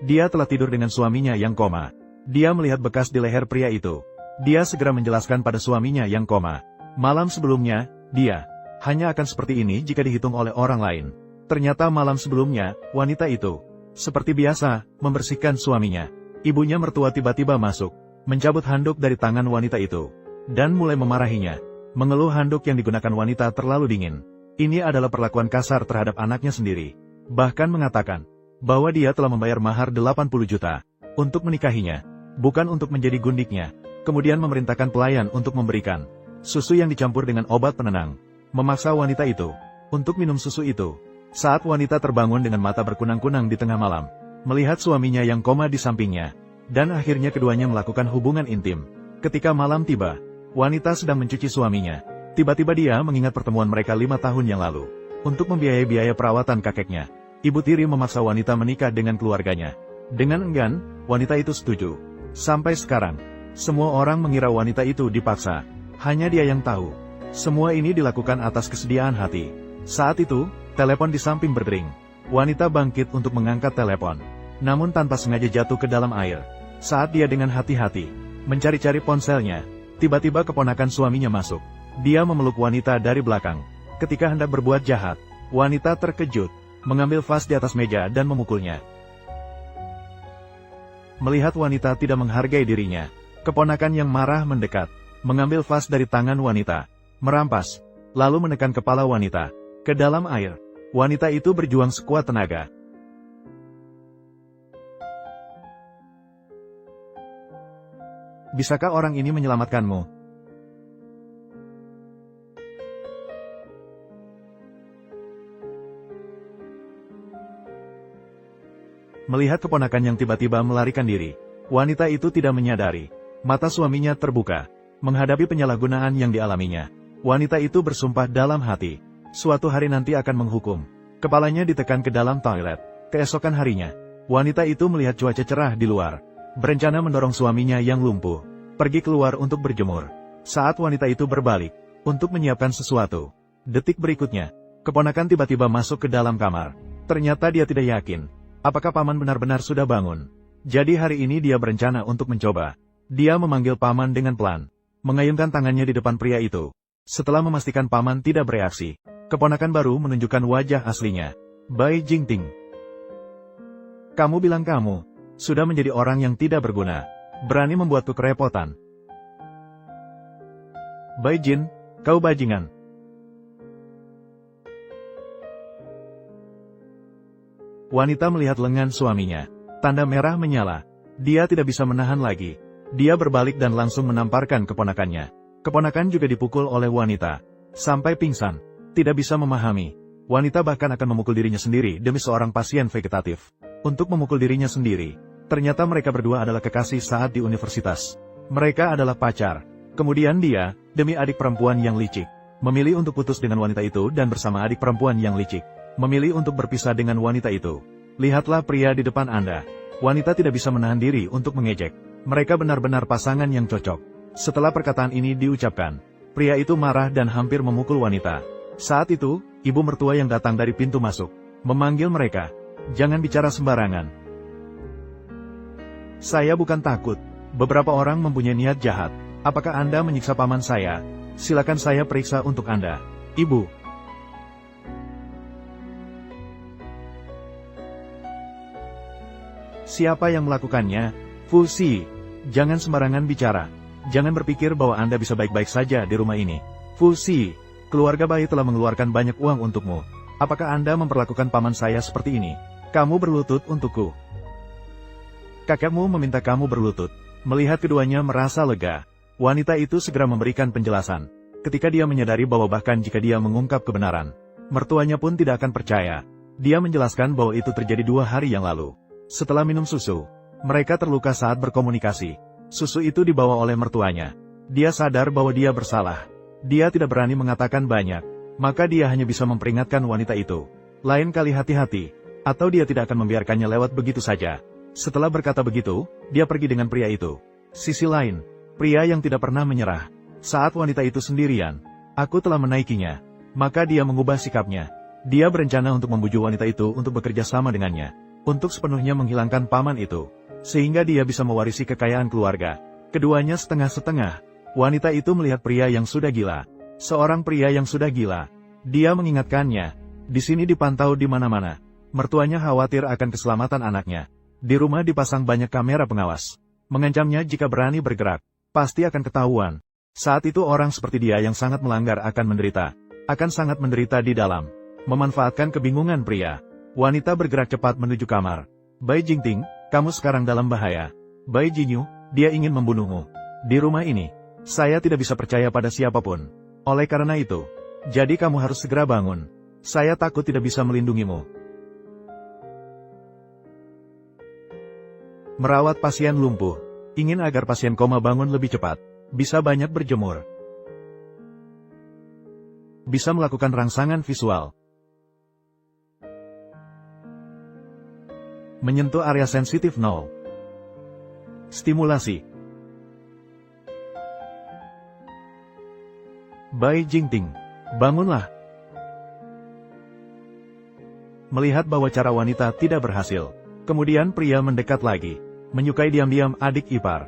Dia telah tidur dengan suaminya yang koma. Dia melihat bekas di leher pria itu. Dia segera menjelaskan pada suaminya yang koma. Malam sebelumnya, dia hanya akan seperti ini jika dihitung oleh orang lain. Ternyata malam sebelumnya, wanita itu, seperti biasa, membersihkan suaminya. Ibunya mertua tiba-tiba masuk, mencabut handuk dari tangan wanita itu, dan mulai memarahinya. Mengeluh handuk yang digunakan wanita terlalu dingin. Ini adalah perlakuan kasar terhadap anaknya sendiri. Bahkan mengatakan bahwa dia telah membayar mahar 80 juta untuk menikahinya, bukan untuk menjadi gundiknya. Kemudian memerintahkan pelayan untuk memberikan susu yang dicampur dengan obat penenang. Memaksa wanita itu untuk minum susu itu. Saat wanita terbangun dengan mata berkunang-kunang di tengah malam, melihat suaminya yang koma di sampingnya, dan akhirnya keduanya melakukan hubungan intim. Ketika malam tiba, wanita sedang mencuci suaminya. Tiba-tiba dia mengingat pertemuan mereka 5 tahun yang lalu. Untuk membiayai biaya perawatan kakeknya, ibu tiri memaksa wanita menikah dengan keluarganya. Dengan enggan, wanita itu setuju. Sampai sekarang, semua orang mengira wanita itu dipaksa. Hanya dia yang tahu. Semua ini dilakukan atas kesediaan hati. Saat itu, telepon di samping berdering. Wanita bangkit untuk mengangkat telepon, namun tanpa sengaja jatuh ke dalam air. Saat dia dengan hati-hati mencari-cari ponselnya, tiba-tiba keponakan suaminya masuk. Dia memeluk wanita dari belakang. Ketika hendak berbuat jahat, wanita terkejut, mengambil vas di atas meja dan memukulnya. Melihat wanita tidak menghargai dirinya, keponakan yang marah mendekat, mengambil vas dari tangan wanita, merampas, lalu menekan kepala wanita ke dalam air. Wanita itu berjuang sekuat tenaga. Bisakah orang ini menyelamatkanmu? Melihat keponakan yang tiba-tiba melarikan diri, wanita itu tidak menyadari. Mata suaminya terbuka, menghadapi penyalahgunaan yang dialaminya. Wanita itu bersumpah dalam hati, suatu hari nanti akan menghukum. Kepalanya ditekan ke dalam toilet. Keesokan harinya, wanita itu melihat cuaca cerah di luar. Berencana mendorong suaminya yang lumpuh pergi keluar untuk berjemur. Saat wanita itu berbalik untuk menyiapkan sesuatu, detik berikutnya, keponakan tiba-tiba masuk ke dalam kamar. Ternyata dia tidak yakin apakah paman benar-benar sudah bangun. Jadi hari ini dia berencana untuk mencoba. Dia memanggil paman dengan pelan, mengayunkan tangannya di depan pria itu. Setelah memastikan paman tidak bereaksi, keponakan baru menunjukkan wajah aslinya. Bai Jingting. Kamu bilang kamu sudah menjadi orang yang tidak berguna. Berani membuatku kerepotan. Bai Jin, kau bajingan. Wanita melihat lengan suaminya. Tanda merah menyala. Dia tidak bisa menahan lagi. Dia berbalik dan langsung menamparkan keponakannya. Keponakan juga dipukul oleh wanita sampai pingsan. Tidak bisa memahami. Wanita bahkan akan memukul dirinya sendiri demi seorang pasien vegetatif. Untuk memukul dirinya sendiri. Ternyata mereka berdua adalah kekasih saat di universitas. Mereka adalah pacar. Kemudian dia, demi adik perempuan yang licik, memilih untuk putus dengan wanita itu dan bersama adik perempuan yang licik, memilih untuk berpisah dengan wanita itu. Lihatlah pria di depan Anda. Wanita tidak bisa menahan diri untuk mengejek. Mereka benar-benar pasangan yang cocok. Setelah perkataan ini diucapkan, pria itu marah dan hampir memukul wanita. Saat itu, ibu mertua yang datang dari pintu masuk, memanggil mereka. Jangan bicara sembarangan. Saya bukan takut. Beberapa orang mempunyai niat jahat. Apakah Anda menyiksa paman saya? Silakan saya periksa untuk Anda. Ibu. Siapa yang melakukannya? Fusi. Jangan sembarangan bicara. Jangan berpikir bahwa Anda bisa baik-baik saja di rumah ini. Fusi. Keluarga Bai telah mengeluarkan banyak uang untukmu. Apakah Anda memperlakukan paman saya seperti ini? Kamu berlutut untukku. Kakekmu meminta kamu berlutut. Melihat keduanya merasa lega, wanita itu segera memberikan penjelasan. Ketika dia menyadari bahwa bahkan jika dia mengungkap kebenaran, mertuanya pun tidak akan percaya. Dia menjelaskan bahwa itu terjadi 2 hari yang lalu. Setelah minum susu, mereka terluka saat berkomunikasi. Susu itu dibawa oleh mertuanya. Dia sadar bahwa dia bersalah. Dia tidak berani mengatakan banyak, maka dia hanya bisa memperingatkan wanita itu. Lain kali hati-hati, atau dia tidak akan membiarkannya lewat begitu saja. Setelah berkata begitu, dia pergi dengan pria itu. Sisi lain, pria yang tidak pernah menyerah. Saat wanita itu sendirian, aku telah menaikinya. Maka dia mengubah sikapnya. Dia berencana untuk membujuk wanita itu untuk bekerja sama dengannya. untuk sepenuhnya menghilangkan paman itu, sehingga dia bisa mewarisi kekayaan keluarga. Keduanya setengah-setengah. Wanita itu melihat pria yang sudah gila. Seorang pria yang sudah gila. Dia mengingatkannya. Di sini dipantau di mana-mana. Mertuanya khawatir akan keselamatan anaknya. Di rumah dipasang banyak kamera pengawas. Mengancamnya jika berani bergerak, pasti akan ketahuan. Saat itu orang seperti dia yang sangat melanggar akan menderita. Akan sangat menderita di dalam. Memanfaatkan kebingungan pria. Wanita bergerak cepat menuju kamar. Bai Jingting, kamu sekarang dalam bahaya. Bai Jinyu, dia ingin membunuhmu. Di rumah ini, saya tidak bisa percaya pada siapapun. Oleh karena itu, jadi kamu harus segera bangun. Saya takut tidak bisa melindungimu. Merawat pasien lumpuh. Ingin agar pasien koma bangun lebih cepat. Bisa banyak berjemur. Bisa melakukan rangsangan visual. Menyentuh area sensitif 0. Stimulasi. Bai Jingting, bangunlah. Melihat bahwa cara wanita tidak berhasil, kemudian pria mendekat lagi. Menyukai diam-diam adik ipar.